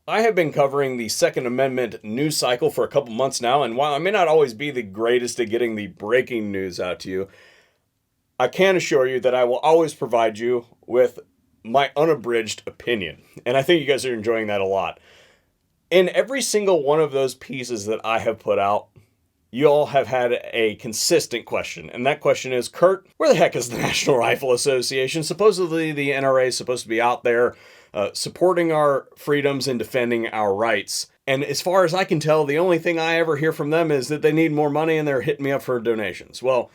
I have been covering the Second Amendment news cycle for a couple months now, and while I may not always be the greatest at getting the breaking news out to you, I can assure you that I will always provide you with my unabridged opinion, and I think you guys are enjoying that a lot. In every single one of those pieces that I have put out, you all have had a consistent question, and that question is, Kurt, where the heck is the National Rifle Association? Supposedly the NRA is supposed to be out there supporting our freedoms and defending our rights. And as far as I can tell, the only thing I ever hear from them is that they need more money and they're hitting me up for donations. Well,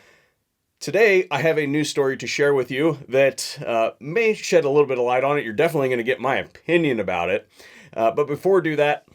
today I have a news story to share with you that may shed a little bit of light on it. You're definitely going to get my opinion about it. But before we do that,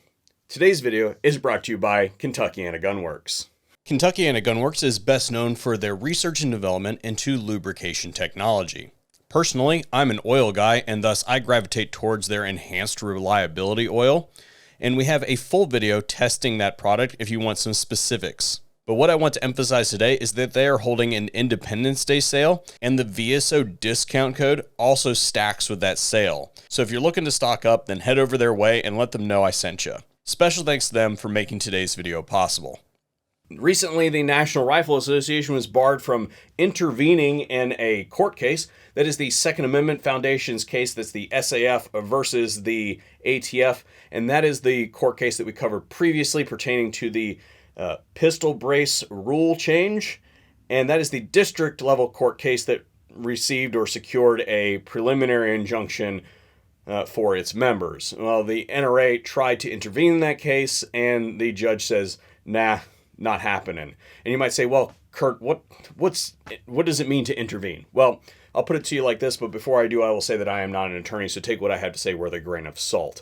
today's video is brought to you by Kentuckiana Gun Works. Kentuckiana Gun Works is best known for their research and development into lubrication technology. Personally, I'm an oil guy, and thus I gravitate towards their enhanced reliability oil, and we have a full video testing that product if you want some specifics. But what I want to emphasize today is that they are holding an Independence Day sale, and the VSO discount code also stacks with that sale. So if you're looking to stock up, then head over their way and let them know I sent you. Special thanks to them for making today's video possible. Recently, the National Rifle Association was barred from intervening in a court case. That is the Second Amendment Foundation's case. That's the SAF versus the ATF. And that is the court case that we covered previously pertaining to the pistol brace rule change. And that is the district level court case that received or secured a preliminary injunction for its members. Well, the NRA tried to intervene in that case, and the judge says, nah, not happening. And you might say, well, Kurt, what does it mean to intervene? Well, I'll put it to you like this, but before I do, I will say that I am not an attorney, so take what I have to say with a grain of salt.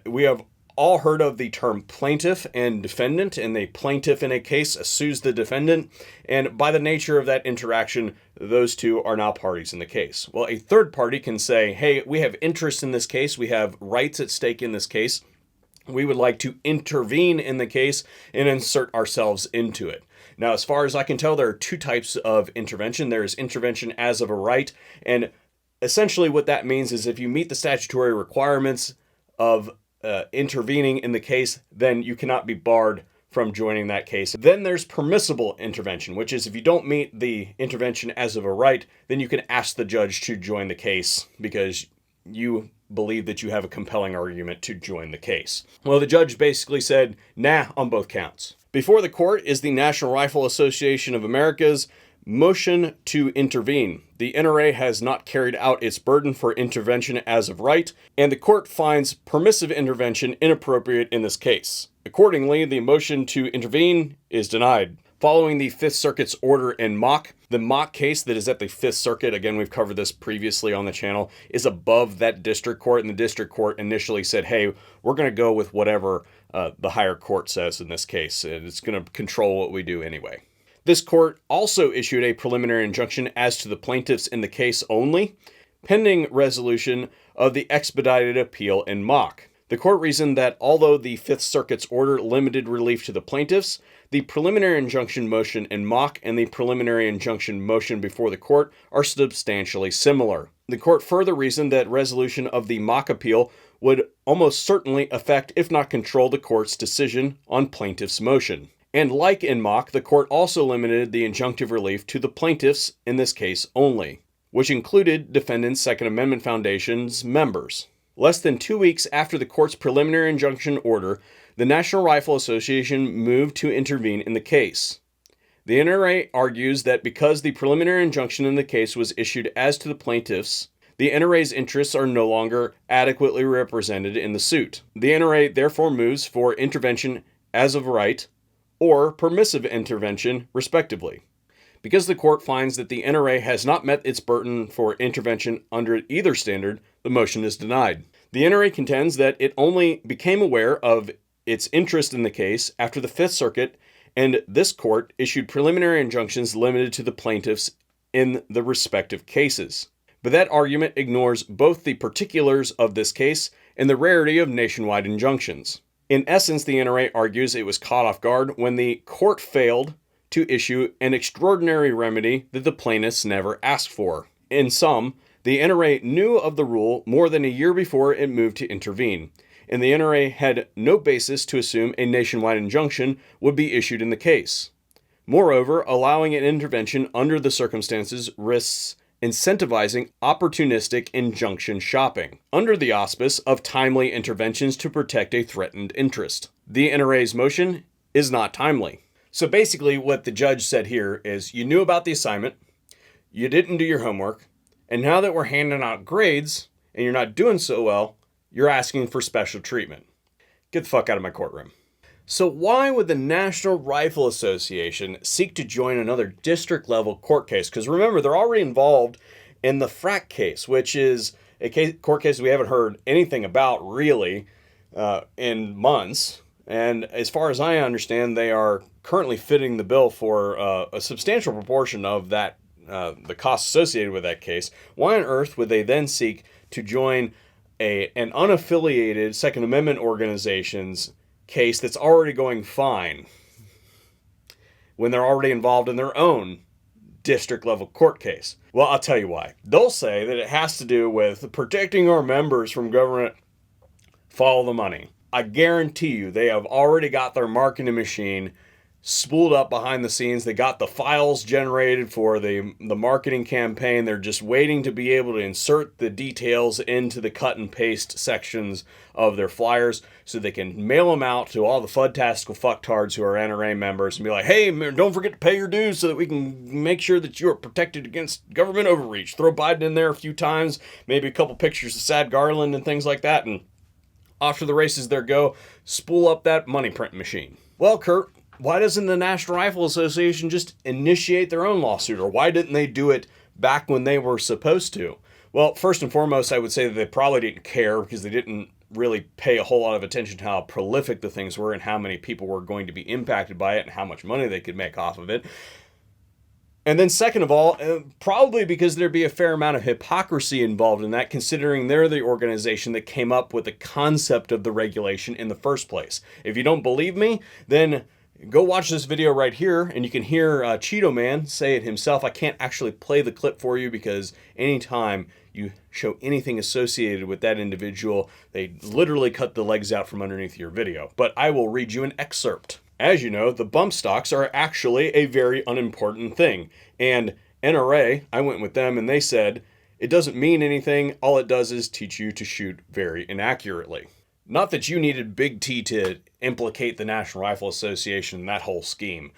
We have all heard of the term plaintiff and defendant, and the plaintiff in a case sues the defendant, and by the nature of that interaction, those two are now parties in the case. Well, a third party can say, hey, we have interest in this case, we have rights at stake in this case, we would like to intervene in the case and insert ourselves into it. Now, as far as I can tell, there are two types of intervention. There is intervention as of a right, and essentially what that means is if you meet the statutory requirements of intervening in the case, then you cannot be barred from joining that case. Then there's permissible intervention, which is if you don't meet the intervention as of a right, then you can ask the judge to join the case because you believe that you have a compelling argument to join the case. Well, the judge basically said, nah, on both counts. Before the court is the National Rifle Association of America's motion to intervene. The NRA has not carried out its burden for intervention as of right, and the court finds permissive intervention inappropriate in this case. Accordingly, the motion to intervene is denied. Following the Fifth Circuit's order in Mock, the Mock case that is at the Fifth Circuit, again, we've covered this previously on the channel, is above that district court, and the district court initially said, hey, we're going to go with whatever the higher court says in this case, and it's going to control what we do anyway. This court also issued a preliminary injunction as to the plaintiffs in the case only, pending resolution of the expedited appeal in Mock. The court reasoned that although the Fifth Circuit's order limited relief to the plaintiffs, the preliminary injunction motion in Mock and the preliminary injunction motion before the court are substantially similar. The court further reasoned that resolution of the Mock appeal would almost certainly affect, if not control, the court's decision on plaintiff's motion. And like in Mock, the court also limited the injunctive relief to the plaintiffs in this case only, which included defendant's Second Amendment Foundation's members. Less than 2 weeks after the court's preliminary injunction order, the National Rifle Association moved to intervene in the case. The NRA argues that because the preliminary injunction in the case was issued as to the plaintiffs, the NRA's interests are no longer adequately represented in the suit. The NRA therefore moves for intervention as of right or permissive intervention, respectively. Because the court finds that the NRA has not met its burden for intervention under either standard, the motion is denied. The NRA contends that it only became aware of its interest in the case after the Fifth Circuit and this court issued preliminary injunctions limited to the plaintiffs in the respective cases. But that argument ignores both the particulars of this case and the rarity of nationwide injunctions. In essence, the NRA argues it was caught off guard when the court failed to issue an extraordinary remedy that the plaintiffs never asked for. In sum, the NRA knew of the rule more than a year before it moved to intervene. and the NRA had no basis to assume a nationwide injunction would be issued in the case. Moreover, allowing an intervention under the circumstances risks incentivizing opportunistic injunction shopping under the auspice of timely interventions to protect a threatened interest. The NRA's motion is not timely. So basically what the judge said here is you knew about the assignment, you didn't do your homework, and now that we're handing out grades and you're not doing so well, you're asking for special treatment. Get the fuck out of my courtroom. So why would the National Rifle Association seek to join another district-level court case? Because remember, they're already involved in the FRAC case, which is a court case we haven't heard anything about really in months. And as far as I understand, they are currently fitting the bill for a substantial proportion of that, the costs associated with that case. Why on earth would they then seek to join an unaffiliated Second Amendment organization's case that's already going fine when they're already involved in their own district level court case? Well, I'll tell you why. They'll say that it has to do with protecting our members from government. Follow the money. I guarantee you they have already got their marketing machine spooled up behind the scenes. They got the files generated for the marketing campaign. They're just waiting to be able to insert the details into the cut and paste sections of their flyers so they can mail them out to all the fudtastical fucktards who are NRA members and be like, hey, don't forget to pay your dues so that we can make sure that you are protected against government overreach. Throw Biden in there a few times, maybe a couple pictures of Sad Garland and things like that, and off to the races there go. Spool up that money print machine. Well, Kurt, why doesn't the National Rifle Association just initiate their own lawsuit? Or why didn't they do it back when they were supposed to? Well, first and foremost, I would say that they probably didn't care because they didn't really pay a whole lot of attention to how prolific the things were and how many people were going to be impacted by it and how much money they could make off of it. And then second of all, probably because there'd be a fair amount of hypocrisy involved in that, considering they're the organization that came up with the concept of the regulation in the first place. If you don't believe me, then go watch this video right here, and you can hear Cheeto Man say it himself. I can't actually play the clip for you because anytime you show anything associated with that individual, they literally cut the legs out from underneath your video. But I will read you an excerpt. As you know, the bump stocks are actually a very unimportant thing. And NRA, I went with them, and they said, it doesn't mean anything. All it does is teach you to shoot very inaccurately. Not that you needed Big T to implicate the National Rifle Association in that whole scheme.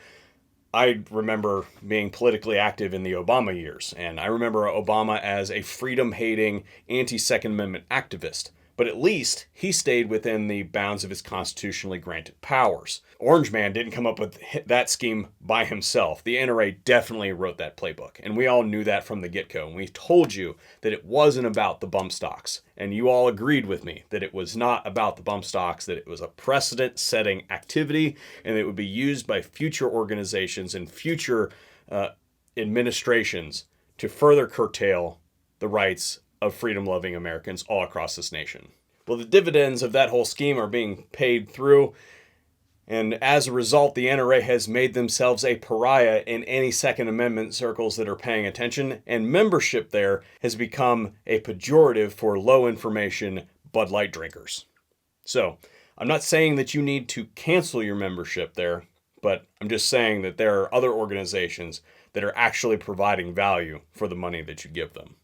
I remember being politically active in the Obama years, and I remember Obama as a freedom-hating, anti-Second Amendment activist. But at least he stayed within the bounds of his constitutionally granted powers. Orange Man didn't come up with that scheme by himself. The NRA definitely wrote that playbook, and we all knew that from the get-go. And we told you that it wasn't about the bump stocks, and you all agreed with me that it was not about the bump stocks, that it was a precedent-setting activity, and it would be used by future organizations and future administrations to further curtail the rights of freedom-loving Americans all across this nation. Well, the dividends of that whole scheme are being paid through, and as a result, the NRA has made themselves a pariah in any Second Amendment circles that are paying attention, and membership there has become a pejorative for low-information Bud Light drinkers. So, I'm not saying that you need to cancel your membership there, but I'm just saying that there are other organizations that are actually providing value for the money that you give them.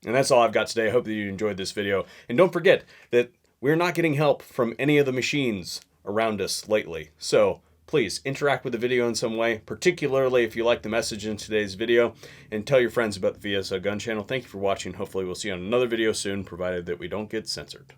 And that's all I've got today. I hope that you enjoyed this video. And don't forget that we're not getting help from any of the machines around us lately. So please interact with the video in some way, particularly if you like the message in today's video, and tell your friends about the VSO Gun Channel. Thank you for watching. Hopefully we'll see you on another video soon, provided that we don't get censored.